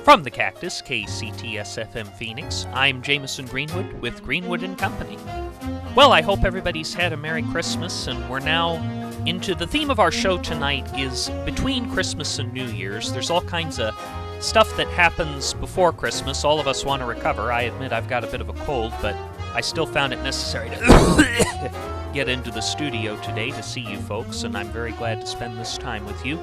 From the Cactus, KCTS-FM Phoenix, I'm Jamison Greenwood with Greenwood and Company. Well, I hope everybody's had a Merry Christmas, and we're now into the theme of our show tonight is between Christmas and New Year's. There's all kinds of stuff that happens before Christmas. All of us want to recover. I admit I've got a bit of a cold, but I still found it necessary to get into the studio today to see you folks, and I'm very glad to spend this time with you.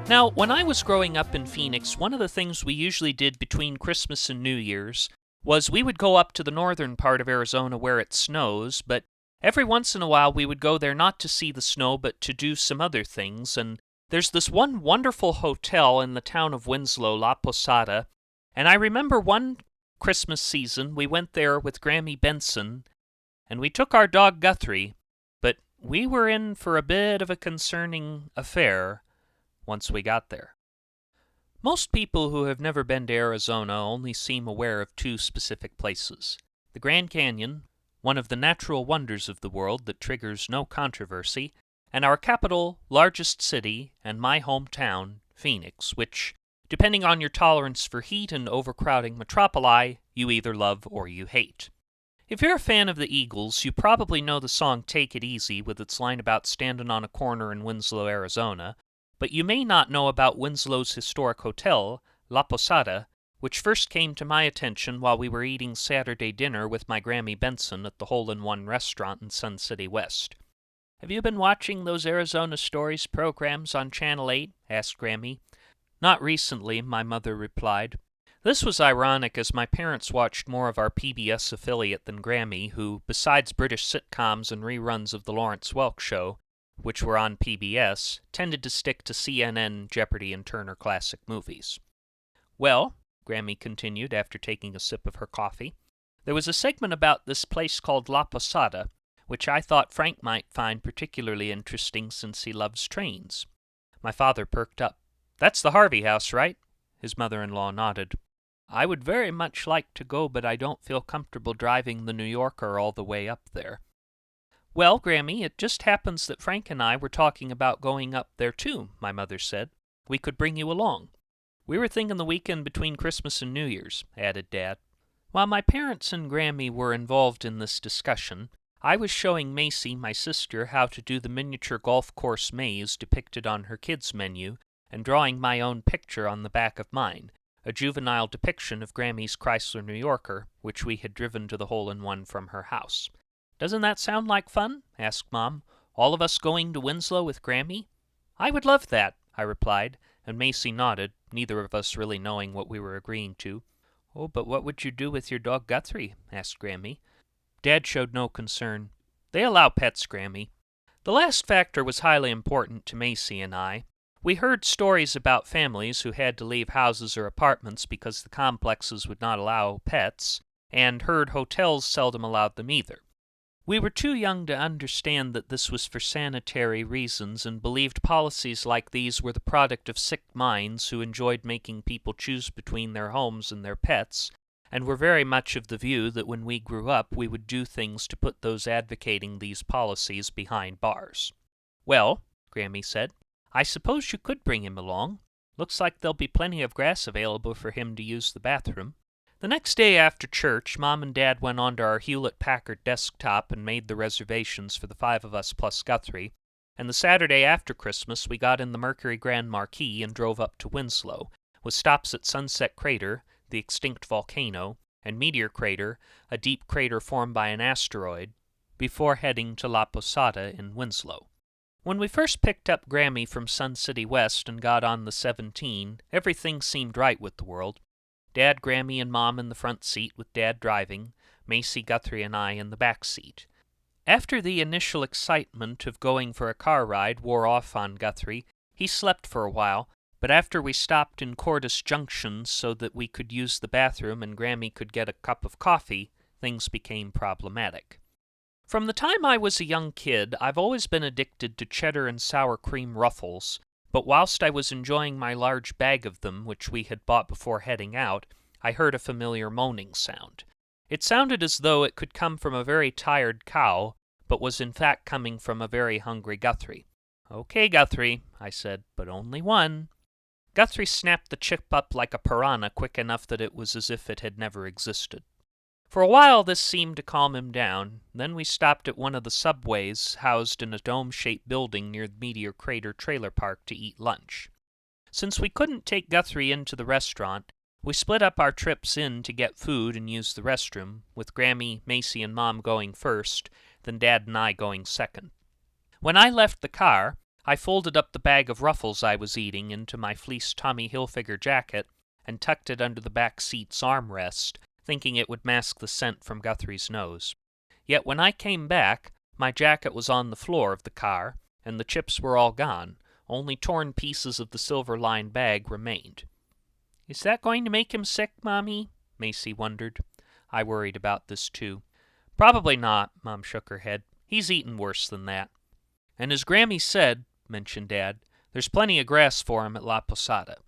Now, when I was growing up in Phoenix, one of the things we usually did between Christmas and New Year's was we would go up to the northern part of Arizona where it snows, but every once in a while we would go there not to see the snow, but to do some other things, and there's this one wonderful hotel in the town of Winslow, La Posada, and I remember one Christmas season we went there with Grammy Bentsen, and we took our dog Guthrie, but we were in for a bit of a concerning affair once we got there. Most people who have never been to Arizona only seem aware of two specific places. The Grand Canyon, one of the natural wonders of the world that triggers no controversy, and our capital, largest city, and my hometown, Phoenix, which, depending on your tolerance for heat and overcrowding metropoli, you either love or you hate. If you're a fan of the Eagles, you probably know the song Take It Easy with its line about standing on a corner in Winslow, Arizona, but you may not know about Winslow's historic hotel, La Posada, which first came to my attention while we were eating Saturday dinner with my Grammy Bentsen at the Hole-in-One restaurant in Sun City West. "Have you been watching those Arizona Stories programs on Channel 8?" asked Grammy. "Not recently," my mother replied. This was ironic as my parents watched more of our PBS affiliate than Grammy, who, besides British sitcoms and reruns of The Lawrence Welk Show, which were on PBS, tended to stick to CNN, Jeopardy, and Turner Classic Movies. "Well," Grammy continued after taking a sip of her coffee, "there was a segment about this place called La Posada, which I thought Frank might find particularly interesting since he loves trains." My father perked up. "That's the Harvey House, right?" His mother-in-law nodded. "I would very much like to go, but I don't feel comfortable driving the New Yorker all the way up there." "Well, Grammy, it just happens that Frank and I were talking about going up there too," my mother said. "We could bring you along." "We were thinking the weekend between Christmas and New Year's," added Dad. While my parents and Grammy were involved in this discussion, I was showing Macy, my sister, how to do the miniature golf course maze depicted on her kids' menu, and drawing my own picture on the back of mine, a juvenile depiction of Grammy's Chrysler New Yorker, which we had driven to the Hole-in-One from her house. "Doesn't that sound like fun?" asked Mom. "All of us going to Winslow with Grammy?" "I would love that," I replied, and Macy nodded, neither of us really knowing what we were agreeing to. "Oh, but what would you do with your dog Guthrie?" asked Grammy. Dad showed no concern. "They allow pets, Grammy." The last factor was highly important to Macy and I. We heard stories about families who had to leave houses or apartments because the complexes would not allow pets, and heard hotels seldom allowed them either. We were too young to understand that this was for sanitary reasons and believed policies like these were the product of sick minds who enjoyed making people choose between their homes and their pets, and were very much of the view that when we grew up we would do things to put those advocating these policies behind bars. "Well," Grammy said, "I suppose you could bring him along. Looks like there'll be plenty of grass available for him to use the bathroom." The next day after church, Mom and Dad went onto our Hewlett-Packard desktop and made the reservations for the 5 of us plus Guthrie, and the Saturday after Christmas we got in the Mercury Grand Marquis and drove up to Winslow, with stops at Sunset Crater, the extinct volcano, and Meteor Crater, a deep crater formed by an asteroid, before heading to La Posada in Winslow. When we first picked up Grammy from Sun City West and got on the 17, everything seemed right with the world. Dad, Grammy, and Mom in the front seat with Dad driving, Macy, Guthrie, and I in the back seat. After the initial excitement of going for a car ride wore off on Guthrie, he slept for a while, but after we stopped in Cordis Junction so that we could use the bathroom and Grammy could get a cup of coffee, things became problematic. From the time I was a young kid, I've always been addicted to cheddar and sour cream Ruffles, but whilst I was enjoying my large bag of them, which we had bought before heading out, I heard a familiar moaning sound. It sounded as though it could come from a very tired cow, but was in fact coming from a very hungry Guthrie. "Okay, Guthrie," I said, "but only one." Guthrie snapped the chip up like a piranha quick enough that it was as if it had never existed. For a while this seemed to calm him down. Then we stopped at one of the subways housed in a dome-shaped building near the Meteor Crater trailer park to eat lunch. Since we couldn't take Guthrie into the restaurant, we split up our trips in to get food and use the restroom, with Grammy, Macy, and Mom going first, then Dad and I going second. When I left the car, I folded up the bag of Ruffles I was eating into my fleece Tommy Hilfiger jacket and tucked it under the back seat's armrest, thinking it would mask the scent from Guthrie's nose. Yet when I came back, my jacket was on the floor of the car, and the chips were all gone. Only torn pieces of the silver-lined bag remained. "Is that going to make him sick, Mommy?" Macy wondered. I worried about this, too. "Probably not," Mom shook her head. "He's eaten worse than that." "And as Grammy said," mentioned Dad, "there's plenty of grass for him at La Posada."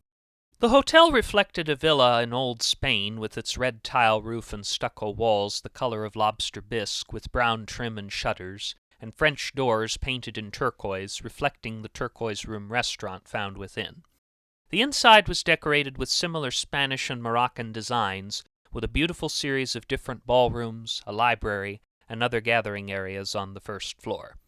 The hotel reflected a villa in old Spain, with its red tile roof and stucco walls the color of lobster bisque, with brown trim and shutters, and French doors painted in turquoise, reflecting the turquoise room restaurant found within. The inside was decorated with similar Spanish and Moroccan designs, with a beautiful series of different ballrooms, a library, and other gathering areas on the first floor.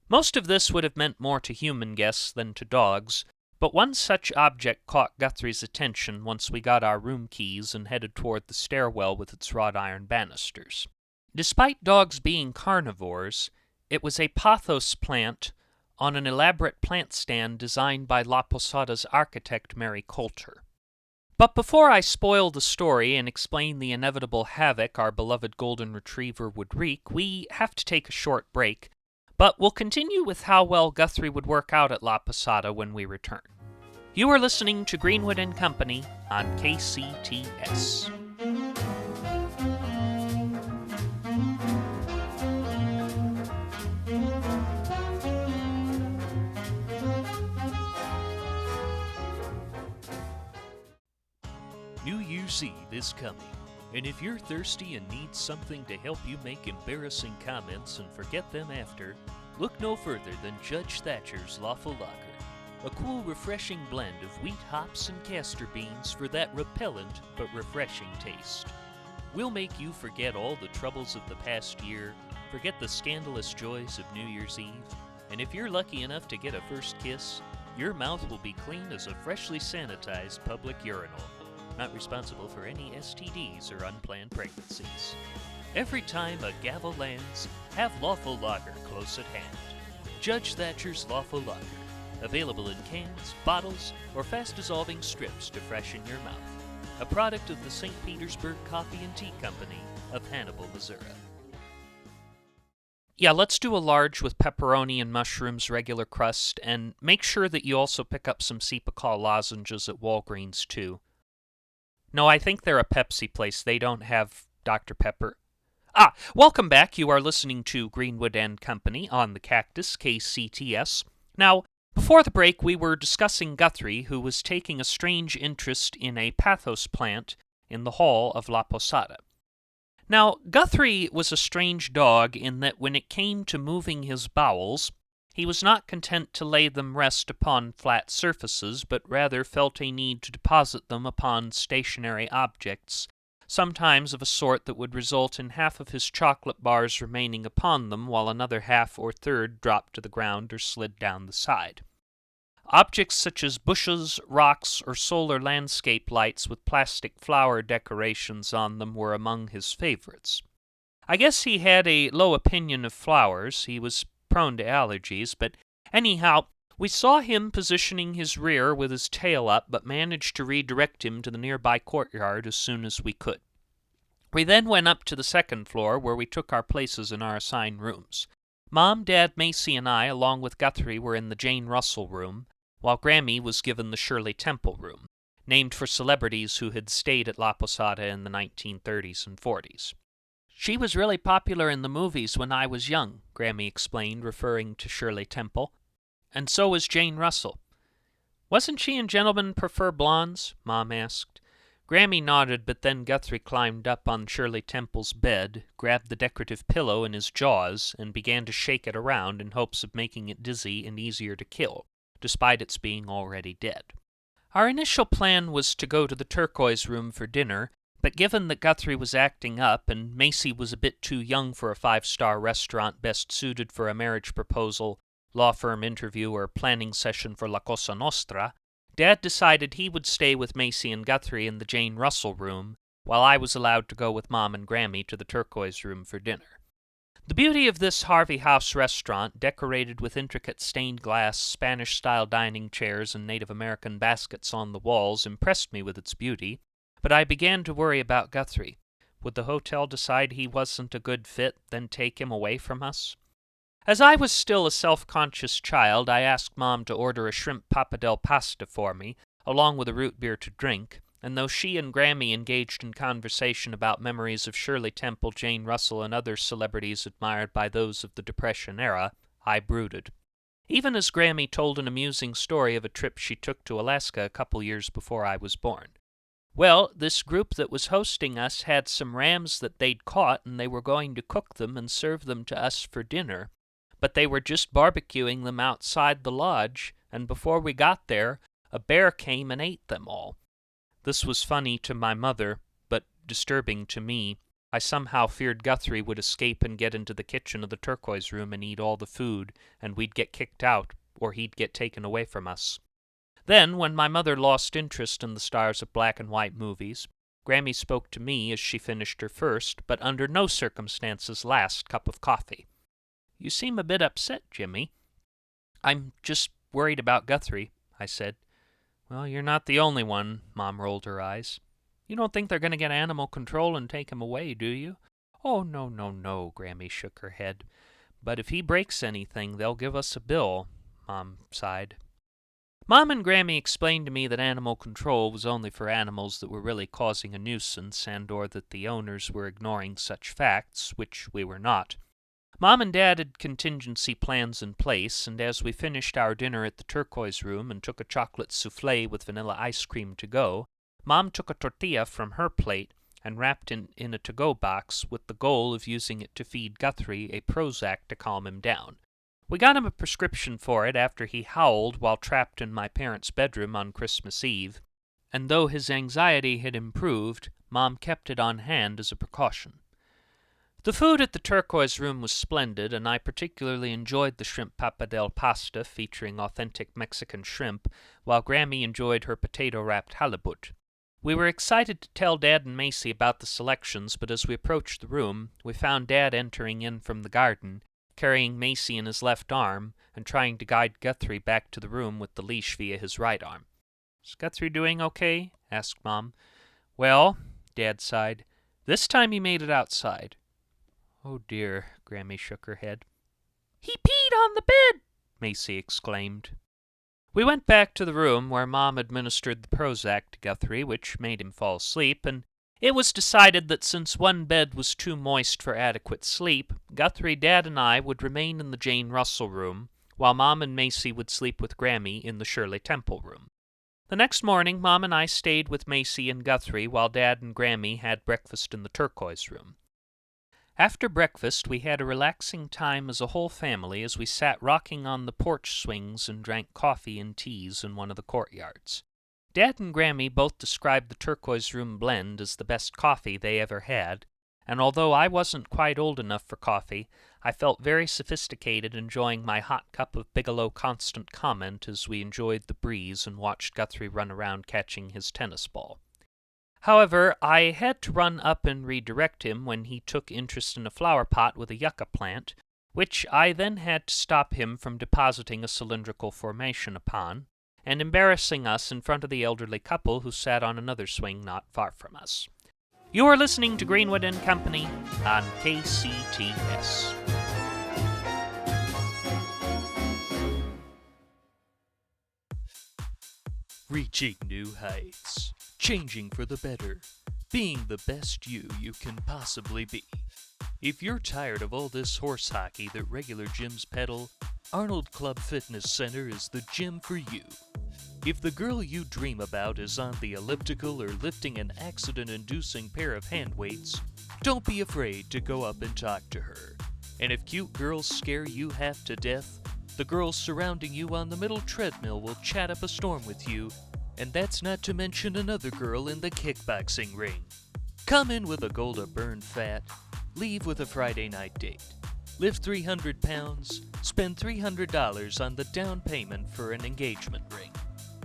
Most of this would have meant more to human guests than to dogs, but one such object caught Guthrie's attention once we got our room keys and headed toward the stairwell with its wrought iron banisters. Despite dogs being carnivores, it was a pothos plant on an elaborate plant stand designed by La Posada's architect Mary Coulter. But before I spoil the story and explain the inevitable havoc our beloved golden retriever would wreak, we have to take a short break, but we'll continue with how well Guthrie would work out at La Posada when we return. You are listening to Greenwood and Company on KCTS. New Year's Eve is coming, and if you're thirsty and need something to help you make embarrassing comments and forget them after, look no further than Judge Thatcher's Lawful Lager. A cool, refreshing blend of wheat, hops, and castor beans for that repellent but refreshing taste. We'll make you forget all the troubles of the past year, forget the scandalous joys of New Year's Eve, and if you're lucky enough to get a first kiss, your mouth will be clean as a freshly sanitized public urinal. Not responsible for any STDs or unplanned pregnancies. Every time a gavel lands, have Lawful Lager close at hand. Judge Thatcher's Lawful Lager. Available in cans, bottles, or fast-dissolving strips to freshen your mouth. A product of the St. Petersburg Coffee and Tea Company of Hannibal, Missouri. Yeah, let's do a large with pepperoni and mushrooms, regular crust, and make sure that you also pick up some Cepacol lozenges at Walgreens, too. No, I think they're a Pepsi place. They don't have Dr. Pepper. Welcome back. You are listening to Greenwood and Company on the Cactus, KCTS. Now, before the break, we were discussing Guthrie, who was taking a strange interest in a pathos plant in the hall of La Posada. Now, Guthrie was a strange dog in that when it came to moving his bowels, he was not content to lay them rest upon flat surfaces, but rather felt a need to deposit them upon stationary objects, sometimes of a sort that would result in half of his chocolate bars remaining upon them, while another half or third dropped to the ground or slid down the side. Objects such as bushes, rocks, or solar landscape lights with plastic flower decorations on them were among his favorites. I guess he had a low opinion of flowers. He was prone to allergies, but anyhow, we saw him positioning his rear with his tail up, but managed to redirect him to the nearby courtyard as soon as we could. We then went up to the second floor, where we took our places in our assigned rooms. Mom, Dad, Macy, and I, along with Guthrie, were in the Jane Russell room, while Grammy was given the Shirley Temple room, named for celebrities who had stayed at La Posada in the 1930s and 40s. "She was really popular in the movies when I was young," Grammy explained, referring to Shirley Temple. "And so was Jane Russell." "Wasn't she in Gentlemen Prefer Blondes?" Mom asked. Grammy nodded, but then Guthrie climbed up on Shirley Temple's bed, grabbed the decorative pillow in his jaws, and began to shake it around in hopes of making it dizzy and easier to kill, despite its being already dead. Our initial plan was to go to the Turquoise Room for dinner, but given that Guthrie was acting up and Macy was a bit too young for a five-star restaurant best suited for a marriage proposal, law firm interview, or planning session for La Cosa Nostra, Dad decided he would stay with Macy and Guthrie in the Jane Russell Room, while I was allowed to go with Mom and Grammy to the Turquoise Room for dinner. The beauty of this Harvey House restaurant, decorated with intricate stained glass, Spanish-style dining chairs and Native American baskets on the walls, impressed me with its beauty, but I began to worry about Guthrie. Would the hotel decide he wasn't a good fit, then take him away from us? As I was still a self-conscious child, I asked Mom to order a shrimp pappardelle pasta for me, along with a root beer to drink, and though she and Grammy engaged in conversation about memories of Shirley Temple, Jane Russell, and other celebrities admired by those of the Depression era, I brooded. Even as Grammy told an amusing story of a trip she took to Alaska a couple years before I was born. Well, this group that was hosting us had some rams that they'd caught, and they were going to cook them and serve them to us for dinner, but they were just barbecuing them outside the lodge, and before we got there, a bear came and ate them all. This was funny to my mother, but disturbing to me. I somehow feared Guthrie would escape and get into the kitchen of the Turquoise Room and eat all the food, and we'd get kicked out, or he'd get taken away from us. Then, when my mother lost interest in the stars of black and white movies, Grammy spoke to me as she finished her first, but under no circumstances last, cup of coffee. "You seem a bit upset, Jimmy." "I'm just worried about Guthrie," I said. "Well, you're not the only one," Mom rolled her eyes. "You don't think they're going to get animal control and take him away, do you?" "Oh, no, no, no," Grammy shook her head. "But if he breaks anything, they'll give us a bill," Mom sighed. Mom and Grammy explained to me that animal control was only for animals that were really causing a nuisance and or that the owners were ignoring such facts, which we were not. Mom and Dad had contingency plans in place, and as we finished our dinner at the Turquoise Room and took a chocolate soufflé with vanilla ice cream to go, Mom took a tortilla from her plate and wrapped it in a to-go box with the goal of using it to feed Guthrie a Prozac to calm him down. We got him a prescription for it after he howled while trapped in my parents' bedroom on Christmas Eve, and though his anxiety had improved, Mom kept it on hand as a precaution. The food at the Turquoise Room was splendid, and I particularly enjoyed the shrimp pappardelle pasta featuring authentic Mexican shrimp, while Grammy enjoyed her potato-wrapped halibut. We were excited to tell Dad and Macy about the selections, but as we approached the room, we found Dad entering in from the garden, carrying Macy in his left arm and trying to guide Guthrie back to the room with the leash via his right arm. "Is Guthrie doing okay?" asked Mom. "Well," Dad sighed, "this time he made it outside." "Oh dear," Grammy shook her head. "He peed on the bed!" Macy exclaimed. We went back to the room where Mom administered the Prozac to Guthrie, which made him fall asleep, and it was decided that since one bed was too moist for adequate sleep, Guthrie, Dad, and I would remain in the Jane Russell Room, while Mom and Macy would sleep with Grammy in the Shirley Temple Room. The next morning, Mom and I stayed with Macy and Guthrie, while Dad and Grammy had breakfast in the Turquoise Room. After breakfast, we had a relaxing time as a whole family as we sat rocking on the porch swings and drank coffee and teas in one of the courtyards. Dad and Grammy both described the Turquoise Room blend as the best coffee they ever had, and although I wasn't quite old enough for coffee, I felt very sophisticated enjoying my hot cup of Bigelow Constant Comment as we enjoyed the breeze and watched Guthrie run around catching his tennis ball. However, I had to run up and redirect him when he took interest in a flower pot with a yucca plant, which I then had to stop him from depositing a cylindrical formation upon, and embarrassing us in front of the elderly couple who sat on another swing not far from us. You are listening to Greenwood and Company on KCTS. Reaching new heights, changing for the better, being the best you can possibly be. If you're tired of all this horse hockey that regular gyms peddle, Arnold Club Fitness Center is the gym for you. If the girl you dream about is on the elliptical or lifting an accident-inducing pair of hand weights, don't be afraid to go up and talk to her. And if cute girls scare you half to death, the girls surrounding you on the middle treadmill will chat up a storm with you And that's not to mention another girl in the kickboxing ring. Come in with a goal to burn fat, leave with a Friday night date. Lift 300 pounds, spend $300 on the down payment for an engagement ring.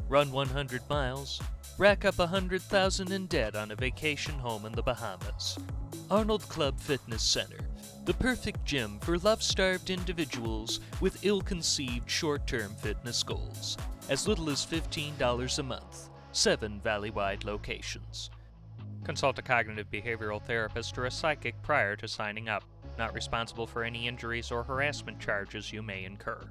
Run 100 miles, rack up $100,000 in debt on a vacation home in the Bahamas. Arnold Club Fitness Center, the perfect gym for love-starved individuals with ill-conceived short-term fitness goals. As little as $15 a month, 7 valley-wide locations. Consult a cognitive behavioral therapist or a psychic prior to signing up. Not responsible for any injuries or harassment charges you may incur.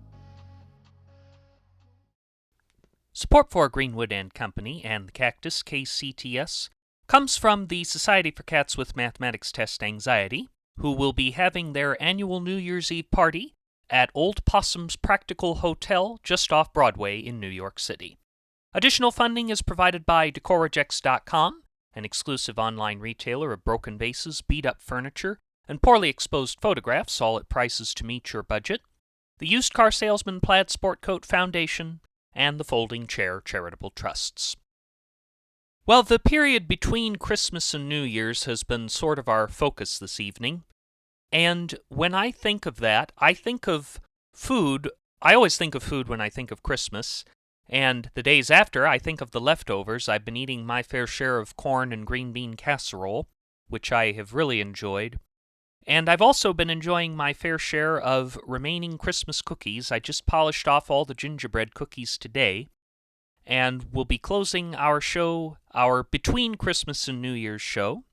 Support for Greenwood and Company and the Cactus KCTS comes from the Society for Cats with Mathematics Test Anxiety, who will be having their annual New Year's Eve party at Old Possum's Practical Hotel just off Broadway in New York City. Additional funding is provided by Decorrejects.com, an exclusive online retailer of broken vases, beat-up furniture, and poorly exposed photographs, all at prices to meet your budget, the Used Car Salesman Plaid Sport Coat Foundation, and the Folding Chair Charitable Trusts. Well, the period between Christmas and New Year's has been sort of our focus this evening, and when I think of that, I think of food. I always think of food when I think of Christmas, and the days after, I think of the leftovers. I've been eating my fair share of corn and green bean casserole, which I have really enjoyed. And I've also been enjoying my fair share of remaining Christmas cookies. I just polished off all the gingerbread cookies today, and we'll be closing our show, our Between Christmas and New Year's show,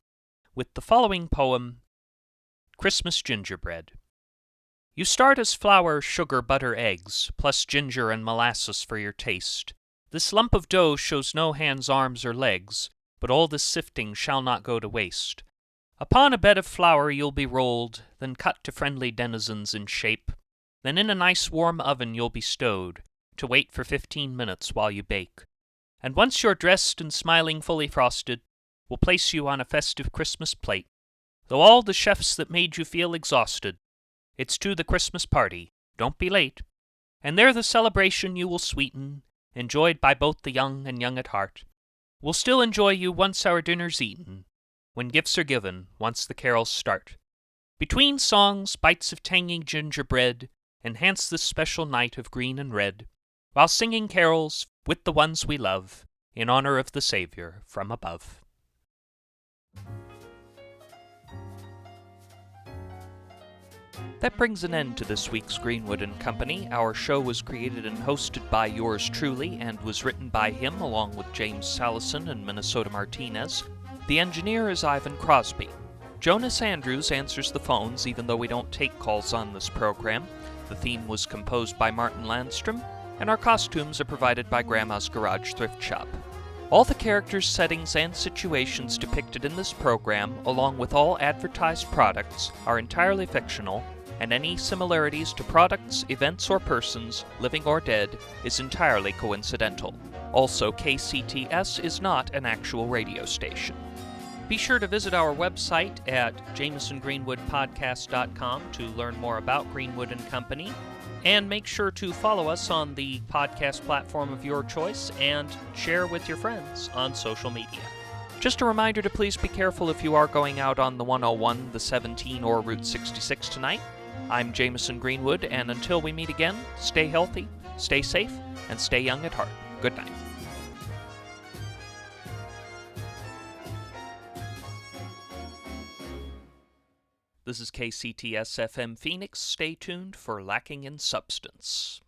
with the following poem, Christmas Gingerbread. You start as flour, sugar, butter, eggs, plus ginger and molasses for your taste. This lump of dough shows no hands, arms, or legs, but all this sifting shall not go to waste. Upon a bed of flour you'll be rolled, then cut to friendly denizens in shape. Then in a nice warm oven you'll be stowed, to wait for 15 minutes while you bake. And once you're dressed and smiling fully frosted, we'll place you on a festive Christmas plate. Though all the chefs that made you feel exhausted, it's to the Christmas party, don't be late. And there the celebration you will sweeten, enjoyed by both the young and young at heart. We'll still enjoy you once our dinner's eaten, when gifts are given, once the carols start. Between songs, bites of tangy gingerbread enhance this special night of green and red, while singing carols with the ones we love, in honor of the Savior from above. That brings an end to this week's Greenwood and Company. Our show was created and hosted by yours truly, and was written by him along with James Salison and Minnesota Martinez. The engineer is Ivan Crosby. Jonas Andrews answers the phones, even though we don't take calls on this program. The theme was composed by Martin Landstrom, and our costumes are provided by Grandma's Garage Thrift Shop. All the characters, settings, and situations depicted in this program, along with all advertised products, are entirely fictional, and any similarities to products, events, or persons, living or dead, is entirely coincidental. Also, KCTS is not an actual radio station. Be sure to visit our website at JamisonGreenwoodPodcast.com to learn more about Greenwood and Company, and make sure to follow us on the podcast platform of your choice and share with your friends on social media. Just a reminder to please be careful if you are going out on the 101, the 17, or Route 66 tonight. I'm Jamison Greenwood, and until we meet again, stay healthy, stay safe, and stay young at heart. Good night. This is KCTS FM Phoenix. Stay tuned for Lacking in Substance.